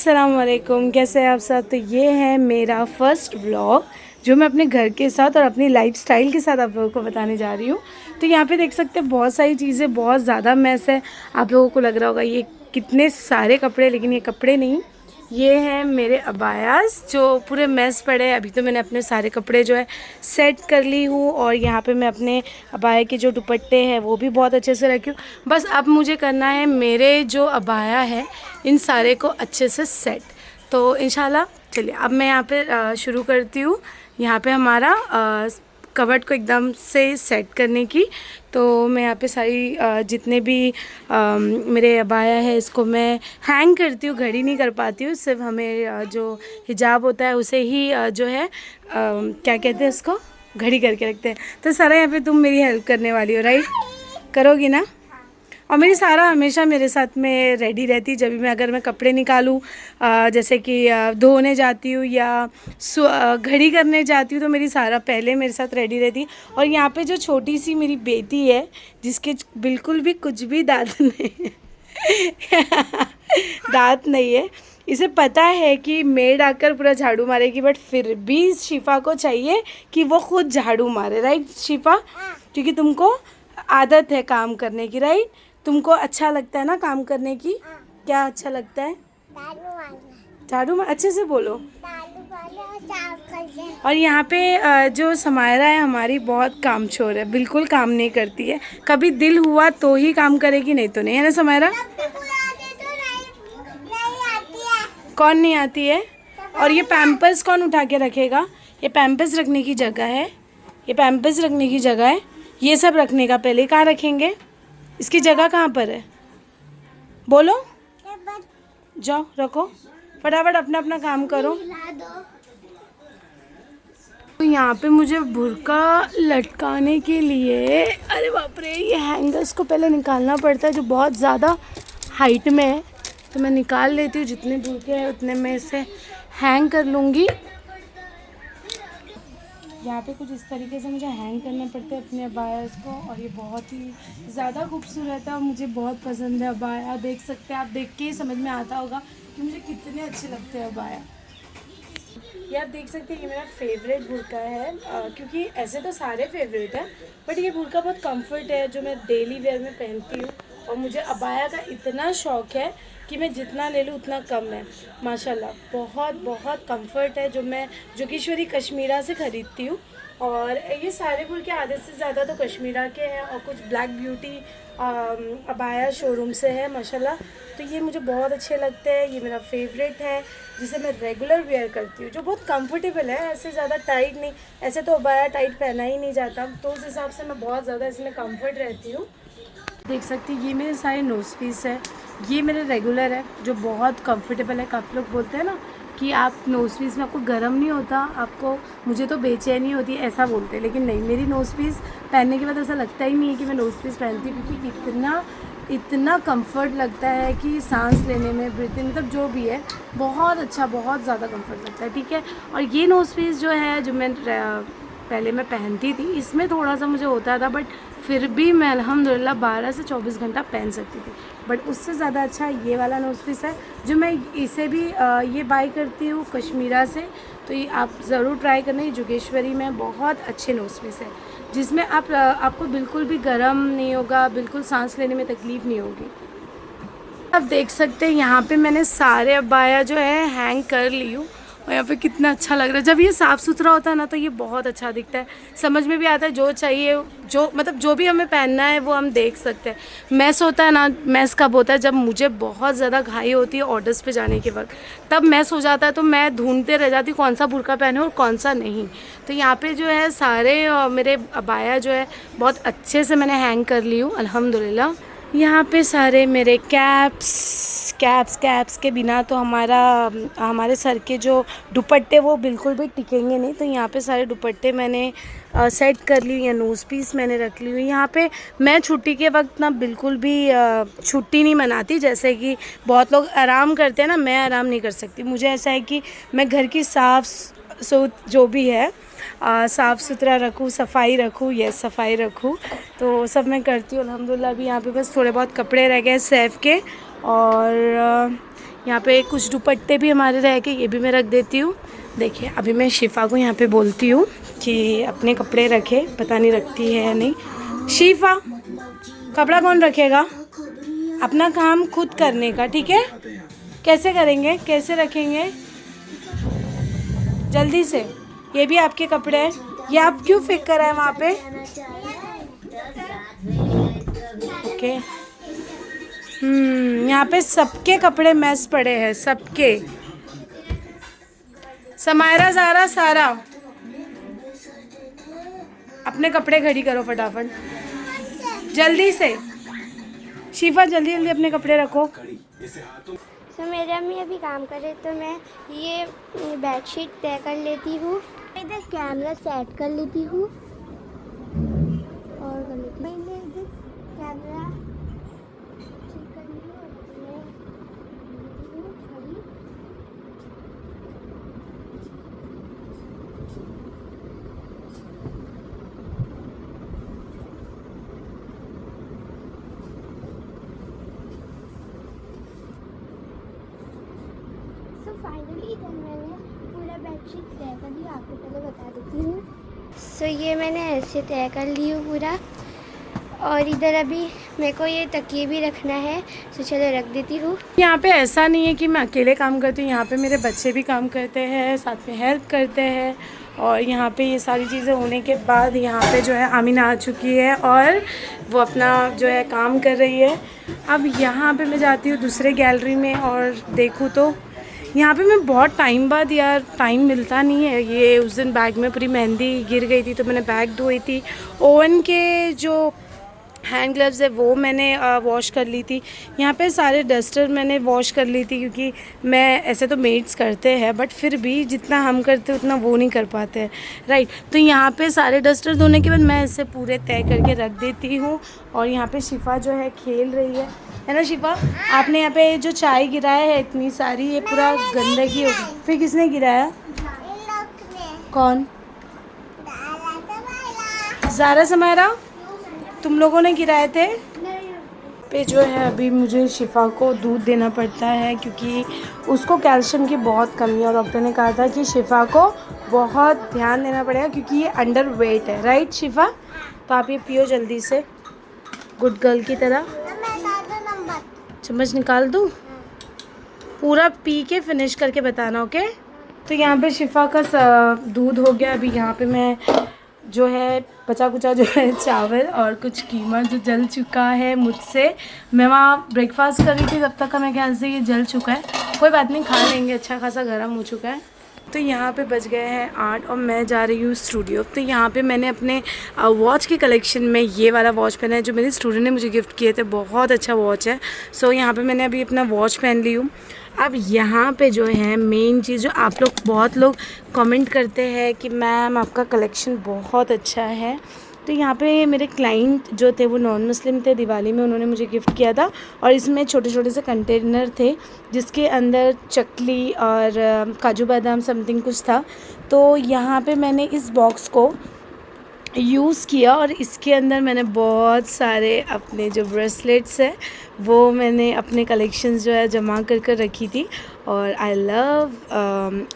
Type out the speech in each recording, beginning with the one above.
अस्सलाम वालेकुम, कैसे हैं आप सब। तो ये है मेरा फ़र्स्ट व्लॉग जो मैं अपने घर के साथ और अपनी लाइफस्टाइल के साथ आप लोगों को बताने जा रही हूँ। तो यहाँ पे देख सकते हैं बहुत सारी चीज़ें, बहुत ज़्यादा मैस है। आप लोगों को लग रहा होगा ये कितने सारे कपड़े, लेकिन ये कपड़े नहीं, ये हैं मेरे अबायास जो पूरे मैस पड़े हैं। अभी तो मैंने अपने सारे कपड़े जो है सेट कर ली हूँ और यहाँ पे मैं अपने अबाया के जो दुपट्टे हैं वो भी बहुत अच्छे से रखी हूँ। बस अब मुझे करना है मेरे जो अबाया है इन सारे को अच्छे से सेट। तो इंशाल्लाह चलिए अब मैं यहाँ पे शुरू करती हूँ। यहाँ पे हमारा कवर्ड को एकदम से सेट करने की। तो मैं यहाँ पे सारी जितने भी मेरे अबाया है इसको मैं हैंग करती हूँ, घड़ी नहीं कर पाती हूँ। सिर्फ हमें जो हिजाब होता है उसे ही जो है क्या कहते हैं इसको, घड़ी करके रखते हैं। तो सारा यहाँ पे तुम मेरी हेल्प करने वाली हो, राइट? करोगी ना? और मेरी सारा हमेशा मेरे साथ में रेडी रहती। जब भी मैं अगर मैं कपड़े निकालूं, जैसे कि धोने जाती हूँ या घड़ी करने जाती हूँ, तो मेरी सारा पहले मेरे साथ रेडी रहती। और यहाँ पे जो छोटी सी मेरी बेटी है जिसके बिल्कुल भी कुछ भी दांत नहीं है दांत नहीं है, इसे पता है कि मेड आकर पूरा झाड़ू मारेगी, बट फिर भी शिफा को चाहिए कि वो खुद झाड़ू मारे, राइट शिफा? क्योंकि तुमको आदत है काम करने की, राइट? तुमको अच्छा लगता है ना काम करने की? क्या अच्छा लगता है? झाड़ू मार, अच्छे से बोलो। और यहाँ पे जो समायरा है हमारी बहुत कामचोर है, बिल्कुल काम नहीं करती है। कभी दिल हुआ तो ही काम करेगी, नहीं तो नहीं, है ना समायरा? कौन नहीं आती है? और ये पैम्पर्स कौन उठा के रखेगा? ये पैम्पर्स रखने की जगह है, ये पैम्पर्स रखने की जगह है, ये सब रखने का पहले कहाँ रखेंगे? इसकी जगह कहाँ पर है? बोलो। जाओ रखो, फटाफट अपना अपना काम करो। तो यहाँ पे मुझे बुर्का लटकाने के लिए, अरे बाप रे, ये हैंगर्स को पहले निकालना पड़ता है जो बहुत ज़्यादा हाइट में है। तो मैं निकाल लेती हूँ, जितने बुर्के हैं उतने मैं इसे हैंग कर लूँगी। यहाँ पे कुछ इस तरीके से मुझे हैंग करना पड़ता है अपने अबायास को, और ये बहुत ही ज़्यादा खूबसूरत है और मुझे बहुत पसंद है अबाया। देख सकते हैं आप, देख के ही समझ में आता होगा कि मुझे कितने अच्छे लगते हैं अबाया। ये आप देख सकते हैं, ये मेरा फेवरेट बुर्का है, क्योंकि ऐसे तो सारे फेवरेट हैं, बट ये बुर्का बहुत कंफर्ट है जो मैं डेली वेयर में पहनती हूँ। और मुझे अबाया का इतना शौक़ है कि मैं जितना ले लूँ उतना कम है। माशाल्लाह बहुत बहुत कंफर्ट है, जो मैं जोगेश्वरी कश्मीरा से ख़रीदती हूँ। और ये सारे बुर्के आधे से ज़्यादा तो कश्मीरा के हैं और कुछ ब्लैक ब्यूटी अबाया शोरूम से है माशाल्लाह। तो ये मुझे बहुत अच्छे लगते हैं, ये मेरा फेवरेट है जिसे मैं रेगुलर वेयर करती हूँ, जो बहुत कंफर्टेबल है, ऐसे ज़्यादा टाइट नहीं। ऐसे तो अबाया टाइट पहना ही नहीं जाता, तो उस हिसाब से मैं बहुत ज़्यादा इसमें कंफर्ट रहती हूँ। देख सकते हैं ये मेरे सारे नोज़ पीस है, ये मेरे रेगुलर है जो बहुत कंफर्टेबल है। काफ़ी लोग बोलते हैं ना कि आप नोज़ पीस में आपको गर्म नहीं होता, आपको, मुझे तो बेचैनी होती है, ऐसा बोलते हैं। लेकिन नहीं, मेरी नोज़ पीस पहनने के बाद ऐसा लगता ही नहीं है कि मैं नोज़ पीस पहनती हूँ, क्योंकि इतना कंफर्ट लगता है कि सांस लेने में, ब्रीथिंग, मतलब जो भी है बहुत अच्छा, बहुत ज़्यादा कंफर्ट लगता है, ठीक है। और ये नोज़ पीस जो है जो मैं पहले मैं पहनती थी, इसमें थोड़ा सा मुझे होता था, बट फिर भी मैं अल्हम्दुलिल्लाह 12 से 24 घंटा पहन सकती थी। बट उससे ज़्यादा अच्छा ये वाला नोज़ पीस है जो मैं इसे भी ये बाय करती हूँ कश्मीरा से। तो ये आप ज़रूर ट्राई करना, ये जोगेश्वरी में बहुत अच्छे नोज़ पीस है जिसमें आपको बिल्कुल भी गर्म नहीं होगा, बिल्कुल सांस लेने में तकलीफ़ नहीं होगी। आप देख सकते हैं यहाँ पे मैंने सारे अबाया जो है हैंग कर ली हूँ, और यहाँ पे कितना अच्छा लग रहा है। जब ये साफ़ सुथरा होता है ना तो ये बहुत अच्छा दिखता है, समझ में भी आता है जो चाहिए, जो मतलब जो भी हमें पहनना है वो हम देख सकते हैं। मैस होता है ना, मैस कब होता है? जब मुझे बहुत ज़्यादा घाई होती है ऑर्डर्स पे जाने के वक्त, तब मैस हो जाता है, तो मैं ढूंढते रह जाती हूँ कौन सा बुर्का पहने और कौन सा नहीं। तो यहाँ पर जो है सारे मेरे अबाया जो है बहुत अच्छे से मैंने हैंग कर ली हूँ अल्हम्दुलिल्लाह। यहाँ पे सारे मेरे कैप्स के बिना तो हमारे सर के जो दुपट्टे वो बिल्कुल भी टिकेंगे नहीं। तो यहाँ पे सारे दुपट्टे मैंने सेट कर ली, या नोज़ पीस मैंने रख ली हुई। यहाँ पे मैं छुट्टी के वक्त ना बिल्कुल भी छुट्टी नहीं मनाती, जैसे कि बहुत लोग आराम करते हैं ना, मैं आराम नहीं कर सकती। मुझे ऐसा है कि मैं घर की जो भी है साफ़ सुथरा रखूँ, सफाई रखूँ, सफाई रखूँ, तो सब मैं करती हूँ अल्हम्दुलिल्लाह। अभी यहाँ पे बस थोड़े बहुत कपड़े रह गए सैफ के, और यहाँ पे कुछ दुपट्टे भी हमारे रह गए, ये भी मैं रख देती हूँ। देखिए अभी मैं शिफा को यहाँ पे बोलती हूँ कि अपने कपड़े रखे, पता नहीं रखती है या नहीं। शिफा, कपड़ा कौन रखेगा? अपना काम खुद करने का, ठीक है? कैसे करेंगे, कैसे रखेंगे? जल्दी से। ये भी आपके कपड़े हैं, ये आप क्यों फेंक कर आए वहाँ पे? ओके। यहाँ पे सबके कपड़े मैस पड़े हैं, सबके। समायरा, ज़ारा, सारा, अपने कपड़े खड़ी करो फटाफट, जल्दी से। शिफा जल्दी जल्दी अपने कपड़े रखो। तो मेरे अम्मी अभी काम कर रहे, तो मैं ये बेडशीट तय कर लेती हूँ, इधर कैमरा सेट कर लेती हूँ और कर लेती हूँ। मैंने इधर कैमरा ठीक कर लिया और मैं लेती हूँ घड़ी। फाइनली इधर मैंने पूरा बेडशीट तय कर लिया, आपको पहले बता देती हूँ। सो ये मैंने ऐसे तय कर ली हूँ पूरा, और इधर अभी मेरे को ये तकिए भी रखना है, तो चलो रख देती हूँ। यहाँ पे ऐसा नहीं है कि मैं अकेले काम करती हूँ, यहाँ पे मेरे बच्चे भी काम करते हैं, साथ में हेल्प करते हैं। और यहाँ पे ये सारी चीज़ें होने के बाद यहाँ पे जो है आमीना आ चुकी है और वो अपना जो है काम कर रही है। अब यहाँ पे मैं जाती हूँ दूसरे गैलरी में और देखूँ तो यहाँ पे मैं बहुत टाइम बाद, यार टाइम मिलता नहीं है। ये उस दिन बैग में पूरी मेहंदी गिर गई थी तो मैंने बैग धोई थी। ओवन के जो हैंड ग्लव्स है वो मैंने वॉश कर ली थी। यहाँ पे सारे डस्टर मैंने वॉश कर ली थी, क्योंकि मैं ऐसे तो मेड्स करते हैं बट फिर भी जितना हम करते उतना वो नहीं कर पाते हैं, राइट। तो यहाँ पे सारे डस्टर धोने के बाद मैं इसे पूरे तय करके रख देती हूँ। और यहाँ पे शिफा जो है खेल रही है ना शिफा? आपने यहाँ पे जो चाय गिराया है इतनी सारी, ये पूरा गंदगी हो गई। फिर किसने गिराया? कौन? ज़ारा, समायरा, तुम लोगों ने गिराए थे? पे जो है अभी मुझे शिफा को दूध देना पड़ता है, क्योंकि उसको कैल्शियम की बहुत कमी है और डॉक्टर ने कहा था कि शिफा को बहुत ध्यान देना पड़ेगा क्योंकि ये अंडर वेट है, राइट शिफा? तो आप ये पियो जल्दी से, गुड गर्ल की तरह। चम्मच निकाल दूँ? पूरा पी के फिनिश करके बताना, ओके? तो यहाँ पे शिफा का दूध हो गया। अभी यहाँ पे मैं जो है बचा कुचा जो है चावल और कुछ कीमा जो जल चुका है मुझसे, मैं वहाँ ब्रेकफास्ट कर रही थी तब तक का मेरे ख्याल से ये जल चुका है। कोई बात नहीं, खा लेंगे, अच्छा खासा गर्म हो चुका है। तो यहाँ पे बज गए हैं 8 और मैं जा रही हूँ स्टूडियो। तो यहाँ पे मैंने अपने वॉच के कलेक्शन में ये वाला वॉच पहना है जो मेरी स्टूडेंट ने मुझे गिफ्ट किए थे, बहुत अच्छा वॉच है। सो यहाँ पे मैंने अभी अपना वॉच पहन ली हूँ। अब यहाँ पे जो है मेन चीज़ जो आप लोग बहुत लोग कमेंट करते हैं कि मैम आपका कलेक्शन बहुत अच्छा है, तो यहाँ पे मेरे क्लाइंट जो थे वो नॉन मुस्लिम थे, दिवाली में उन्होंने मुझे गिफ्ट किया था और इसमें छोटे छोटे से कंटेनर थे जिसके अंदर चकली और काजू बादाम समथिंग कुछ था। तो यहाँ पे मैंने इस बॉक्स को यूज़ किया और इसके अंदर मैंने बहुत सारे अपने जो ब्रेसलेट्स हैं वो मैंने अपने कलेक्शंस जो है जमा कर कर रखी थी। और आई लव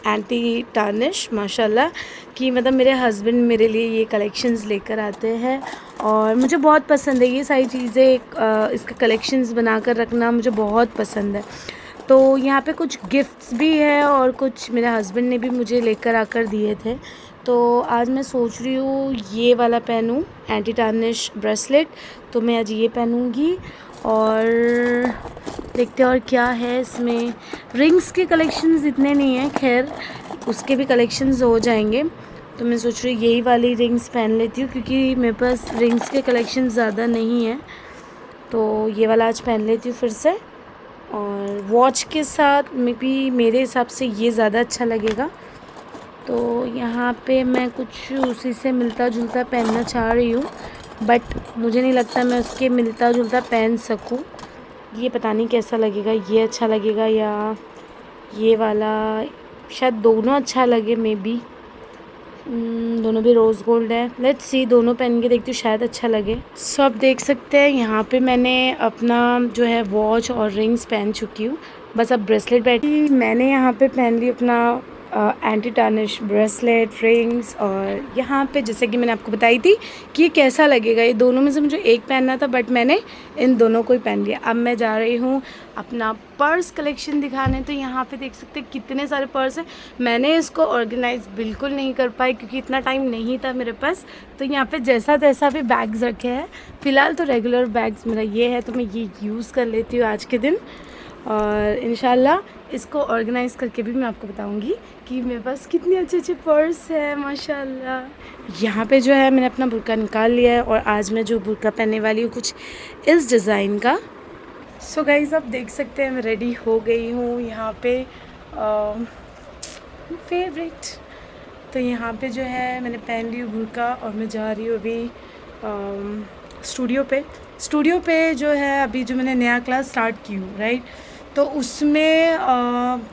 एंटी टार्निश, माशाल्लाह, कि मतलब मेरे हस्बैंड मेरे लिए ये कलेक्शंस लेकर आते हैं और मुझे बहुत पसंद है ये सारी चीज़ें। इसका कलेक्शंस बना कर रखना मुझे बहुत पसंद है। तो यहाँ पे कुछ गिफ्ट्स भी है और कुछ मेरे हस्बैंड ने भी मुझे लेकर आकर दिए थे। तो आज मैं सोच रही हूँ ये वाला पहनूँ, एंटी टार्निश ब्रेसलेट, तो मैं आज ये पहनूँगी। और देखते हैं और क्या है इसमें। रिंग्स के कलेक्शंस इतने नहीं हैं, खैर उसके भी कलेक्शंस हो जाएंगे। तो मैं सोच रही हूँ यही वाली रिंग्स पहन लेती हूँ क्योंकि मेरे पास रिंग्स के कलेक्शन ज़्यादा नहीं है, तो ये वाला आज पहन लेती हूँ फिर से। और वॉच के साथ में भी मेरे हिसाब से ये ज़्यादा अच्छा लगेगा। तो यहाँ पे मैं कुछ उसी से मिलता जुलता पहनना चाह रही हूँ, बट मुझे नहीं लगता मैं उसके मिलता जुलता पहन सकूँ। ये पता नहीं कैसा लगेगा, ये अच्छा लगेगा या ये वाला, शायद दोनों अच्छा लगे, मे बी दोनों भी रोज़ गोल्ड है। लेट्स सी, दोनों पहन के देखती हूँ, शायद अच्छा लगे। सो आप देख सकते हैं यहाँ पे मैंने अपना जो है वॉच और रिंग्स पहन चुकी हूँ बस अब ब्रेसलेट बैठी मैंने यहाँ पे पहन ली अपना एंटी टार्निश ब्रेसलेट रिंग्स। और यहाँ पे जैसे कि मैंने आपको बताई थी कि ये कैसा लगेगा, ये दोनों में से मुझे एक पहनना था बट मैंने इन दोनों को ही पहन लिया। अब मैं जा रही हूँ अपना पर्स कलेक्शन दिखाने। तो यहाँ पे देख सकते हैं कितने सारे पर्स हैं। मैंने इसको ऑर्गेनाइज बिल्कुल नहीं कर पाई क्योंकि इतना टाइम नहीं था मेरे पास। तो यहाँ पे जैसा तैसा भी बैग्स रखे हैं। फ़िलहाल तो रेगुलर बैग्स मेरा ये है तो मैं ये यूज़ कर लेती हूँ आज के दिन। और इंशाल्लाह इसको ऑर्गेनाइज़ करके भी मैं आपको बताऊंगी कि मेरे पास कितने अच्छे अच्छे पर्स है माशाल्लाह। यहाँ पे जो है मैंने अपना बुर्का निकाल लिया है और आज मैं जो बुर्का पहनने वाली हूँ कुछ इस डिज़ाइन का। सो गाइज़ आप देख सकते हैं मैं रेडी हो गई हूँ यहाँ पे फेवरेट। तो यहाँ पे जो है मैंने पहन ली हूँ बुर्का और मैं जा रही हूँ अभी स्टूडियो पे जो है अभी जो मैंने नया क्लास स्टार्ट की हूँ राइट। तो उसमें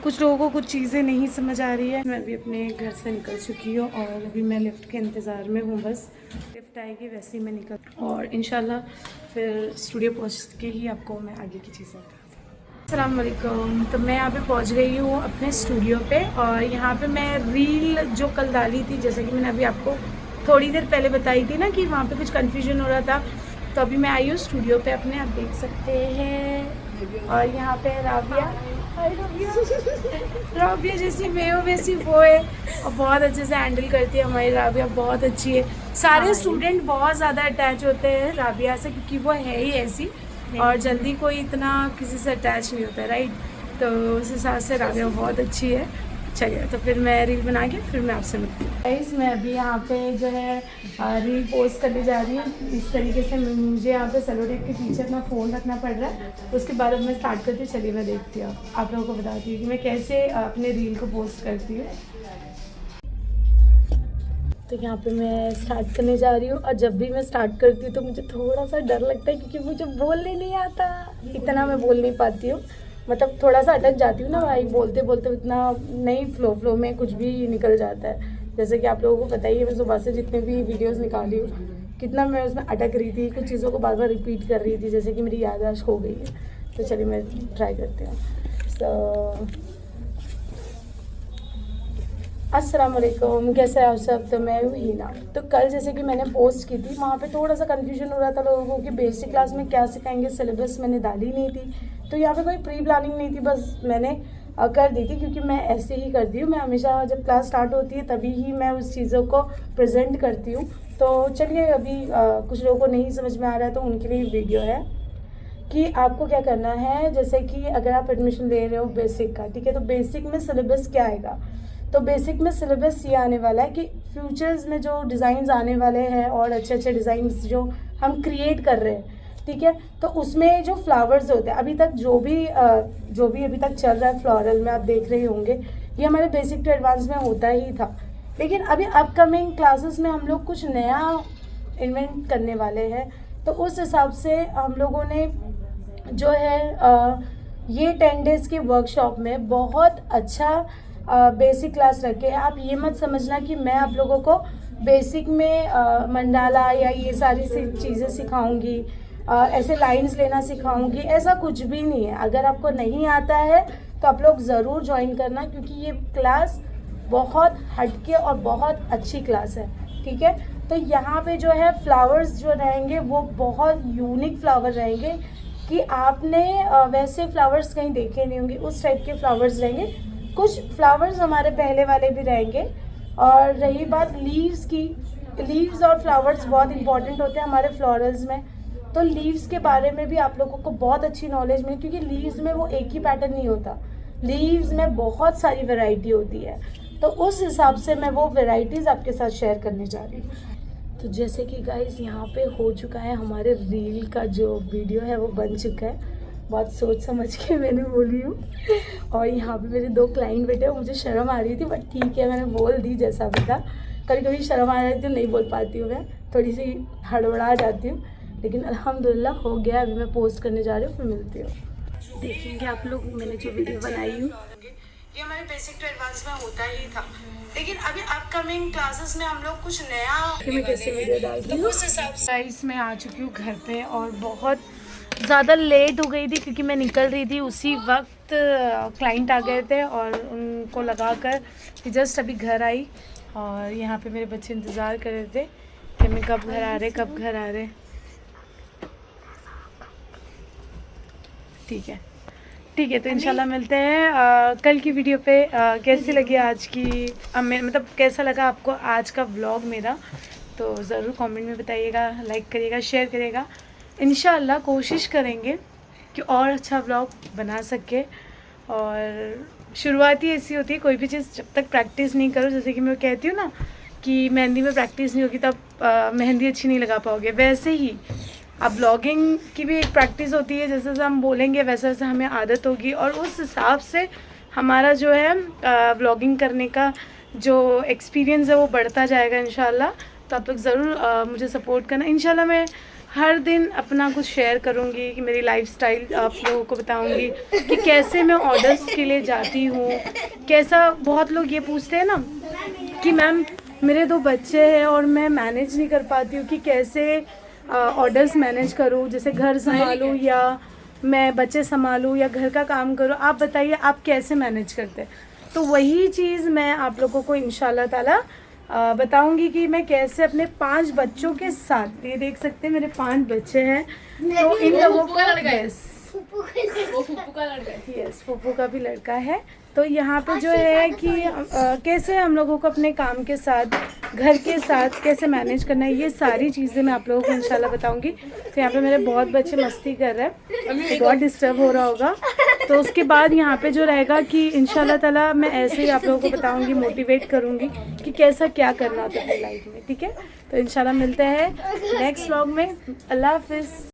कुछ लोगों को कुछ चीज़ें नहीं समझ आ रही है। मैं अभी अपने घर से निकल चुकी हूँ और अभी मैं लिफ्ट के इंतज़ार में हूँ। बस लिफ्ट आएगी वैसे ही मैं निकल और इंशाल्लाह फिर स्टूडियो पहुँच के ही आपको मैं आगे की चीज़ें बताती हूँ। अस्सलाम वालेकुम। तो मैं यहाँ पे पहुँच गई हूँ अपने स्टूडियो पे और यहाँ पे मैं रील जो कल डाली थी जैसे कि मैंने अभी आपको थोड़ी देर पहले बताई थी ना कि वहाँ पे कुछ कन्फ्यूजन हो रहा था। तो अभी मैं आई हूँ स्टूडियो पे अपने, आप देख सकते हैं। और यहाँ पे राबिया, हाय राबिया जैसी मैं हूँ वैसी वो है और बहुत अच्छे से हैंडल करती है हमारी राबिया, बहुत अच्छी है। सारे स्टूडेंट बहुत ज़्यादा अटैच होते हैं राबिया से क्योंकि वो है ही ऐसी और जल्दी कोई इतना किसी से अटैच नहीं होता राइट। तो उस हिसाब से राबिया बहुत अच्छी है। चलिए तो फिर मैं रील बना के फिर मैं आपसे मिलती हूँ। गाइस मैं अभी यहाँ पे जो है रील पोस्ट करने जा रही हूँ। इस तरीके से मुझे यहाँ पे सेलो टेप के पीछे अपना फ़ोन रखना पड़ रहा है। उसके बाद अब मैं स्टार्ट करती हूँ। चलिए मैं देखती हूँ, आप लोगों को बताती हूँ कि मैं कैसे अपने रील को पोस्ट करती हूँ। तो यहाँ पे मैं स्टार्ट करने जा रही हूँ और जब भी मैं स्टार्ट करती हूँ तो मुझे थोड़ा सा डर लगता है क्योंकि मुझे बोलने नहीं आता, इतना मैं बोल नहीं पाती हूँ। मतलब थोड़ा सा अटक जाती हूँ ना भाई, बोलते बोलते इतना नहीं, फ्लो में कुछ भी निकल जाता है। जैसे कि आप लोगों को पता ही है मैं सुबह से जितने भी वीडियोस निकाली हूँ कितना मैं उसमें अटक रही थी, कुछ चीज़ों को बार बार रिपीट कर रही थी जैसे कि मेरी याददाश्त खो गई है। तो चलिए मैं ट्राई करती हूँ। अस्सलाम वालेकुम, कैसे हैं आप सब। तो मैं हूँ हीना। तो कल जैसे कि मैंने पोस्ट की थी वहाँ पे थोड़ा सा कंफ्यूजन हो रहा था लोगों को कि बेसिक क्लास में क्या सिखाएंगे, सिलेबस मैंने डाली नहीं थी। तो यहाँ पे कोई प्री प्लानिंग नहीं थी, बस मैंने कर दी थी क्योंकि मैं ऐसे ही करती हूँ। मैं हमेशा जब क्लास स्टार्ट होती है तभी ही मैं उस चीज़ों को प्रेजेंट करती हूँ। तो चलिए अभी कुछ लोगों को नहीं समझ में आ रहा है तो उनके लिए वीडियो है कि आपको क्या करना है। जैसे कि अगर आप एडमिशन ले रहे हो बेसिक का, ठीक है, तो बेसिक में सिलेबस क्या आएगा। तो बेसिक में सिलेबस ये आने वाला है कि फ्यूचर्स में जो डिज़ाइंस आने वाले हैं और अच्छे अच्छे डिज़ाइंस जो हम क्रिएट कर रहे हैं, ठीक है, तो उसमें जो फ्लावर्स होते हैं अभी तक जो भी अभी तक चल रहा है फ्लोरल में आप देख रहे होंगे, ये हमारे बेसिक टू एडवांस में होता ही था। लेकिन अभी अपकमिंग क्लासेस में हम लोग कुछ नया इन्वेंट करने वाले हैं। तो उस हिसाब से हम लोगों ने जो है ये 10 डेज़ के वर्कशॉप में बहुत अच्छा बेसिक क्लास रखे। आप ये मत समझना कि मैं आप लोगों को बेसिक में मंडाला या ये सारी चीज़ें सिखाऊंगी, ऐसे लाइंस लेना सिखाऊंगी, ऐसा कुछ भी नहीं है। अगर आपको नहीं आता है तो आप लोग ज़रूर ज्वाइन करना क्योंकि ये क्लास बहुत हटके और बहुत अच्छी क्लास है, ठीक है। तो यहाँ पे जो है फ्लावर्स जो रहेंगे वो बहुत यूनिक फ्लावर रहेंगे कि आपने वैसे फ्लावर्स कहीं देखे नहीं होंगे, उस टाइप के फ्लावर्स रहेंगे। कुछ फ्लावर्स हमारे पहले वाले भी रहेंगे। और रही बात लीव्स की, लीव्स और फ्लावर्स बहुत इंपॉर्टेंट होते हैं हमारे फ्लोरल्स में। तो लीव्स के बारे में भी आप लोगों को बहुत अच्छी नॉलेज मिली क्योंकि लीव्स में वो एक ही पैटर्न नहीं होता, लीव्स में बहुत सारी वैरायटी होती है। तो उस हिसाब से मैं वो वैरायटीज़ आपके साथ शेयर करने जा रही हूँ। तो जैसे कि गाइस यहाँ पे हो चुका है, हमारे रील का जो वीडियो है वो बन चुका है। बहुत सोच समझ के मैंने बोली हूँ। और यहाँ पे मेरे 2 क्लाइंट बैठे हैं, मुझे शर्म आ रही थी बट ठीक है मैंने बोल दी जैसा भी था। कभी कभी शर्म आ रही थी, नहीं बोल पाती हूँ, मैं थोड़ी सी हड़बड़ा जाती हूँ, लेकिन अल्हम्दुलिल्लाह हो गया। अभी मैं पोस्ट करने जा रही हूँ, फिर मिलती हूँ। देखेंगे आप लोग मैंने जो वीडियो बनाई हूँ, ये हमारे बेसिक टू एडवांस में होता ही था। लेकिन अभी अपकमिंग क्लासेस में हम लोग कुछ नया मैं कैसे वीडियो डालती हूँ। उस हिसाब से मैं आ चुकी हूँ घर पे और बहुत ज़्यादा लेट हो गई थी क्योंकि मैं निकल रही थी उसी वक्त क्लाइंट आ गए थे और उनको लगा कर जस्ट अभी घर आई। और यहाँ पे मेरे बच्चे इंतज़ार कर रहे थे कि मैं कब घर आ रहे कब घर आ रहे। ठीक है तो इंशाल्लाह मिलते हैं कल की वीडियो पे। कैसी लगी आज की मतलब कैसा लगा आपको आज का व्लॉग मेरा, तो ज़रूर कमेंट में बताइएगा, लाइक करिएगा, शेयर करिएगा। इंशाल्लाह कोशिश करेंगे कि और अच्छा व्लॉग बना सके। और शुरुआत ही ऐसी होती है, कोई भी चीज़ जब तक प्रैक्टिस नहीं करो, जैसे कि मैं कहती हूँ ना कि मेहंदी में प्रैक्टिस नहीं होगी तब मेहंदी अच्छी नहीं लगा पाओगे, वैसे ही अब ब्लॉगिंग की भी एक प्रैक्टिस होती है। जैसे जैसे हम बोलेंगे वैसे वैसे हमें आदत होगी और उस हिसाब से हमारा जो है ब्लॉगिंग करने का जो एक्सपीरियंस है वो बढ़ता जाएगा इंशाल्लाह। तो आप लोग ज़रूर मुझे सपोर्ट करना। इंशाल्लाह मैं हर दिन अपना कुछ शेयर करूँगी कि मेरी लाइफस्टाइल आप लोगों को बताऊँगी कि कैसे मैं ऑर्डर्स के लिए जाती हूँ, कैसा। बहुत लोग ये पूछते हैं ना कि मैम मेरे 2 बच्चे हैं और मैं मैनेज नहीं कर पाती हूँ कि कैसे ऑर्डर्स मैनेज करूँ, जैसे घर संभालूँ या मैं बच्चे संभालूँ या घर का काम करूँ, आप बताइए आप कैसे मैनेज करते हैं। तो वही चीज़ मैं आप लोगों को इंशाल्लाह ताला बताऊंगी कि मैं कैसे अपने 5 बच्चों के साथ, ये देख सकते हैं मेरे 5 बच्चे हैं, तो इन लोगों का यस फूफू का भी लड़का है। तो यहाँ पे जो है कि कैसे हम लोगों को अपने काम के साथ घर के साथ कैसे मैनेज करना है, ये सारी चीज़ें मैं आप लोगों को इंशाल्लाह बताऊंगी। तो यहाँ पे मेरे बहुत बच्चे मस्ती कर रहे हैं, बहुत डिस्टर्ब हो रहा होगा। तो उसके बाद यहाँ पे जो रहेगा कि इंशाल्लाह ताला मैं ऐसे ही आप लोगों को बताऊंगी, मोटिवेट करूँगी कि कैसा क्या करना होता है अपनी लाइफ में। ठीक है, तो इंशाल्लाह मिलते हैं नेक्स्ट व्लॉग में। अल्लाह हाफिज़।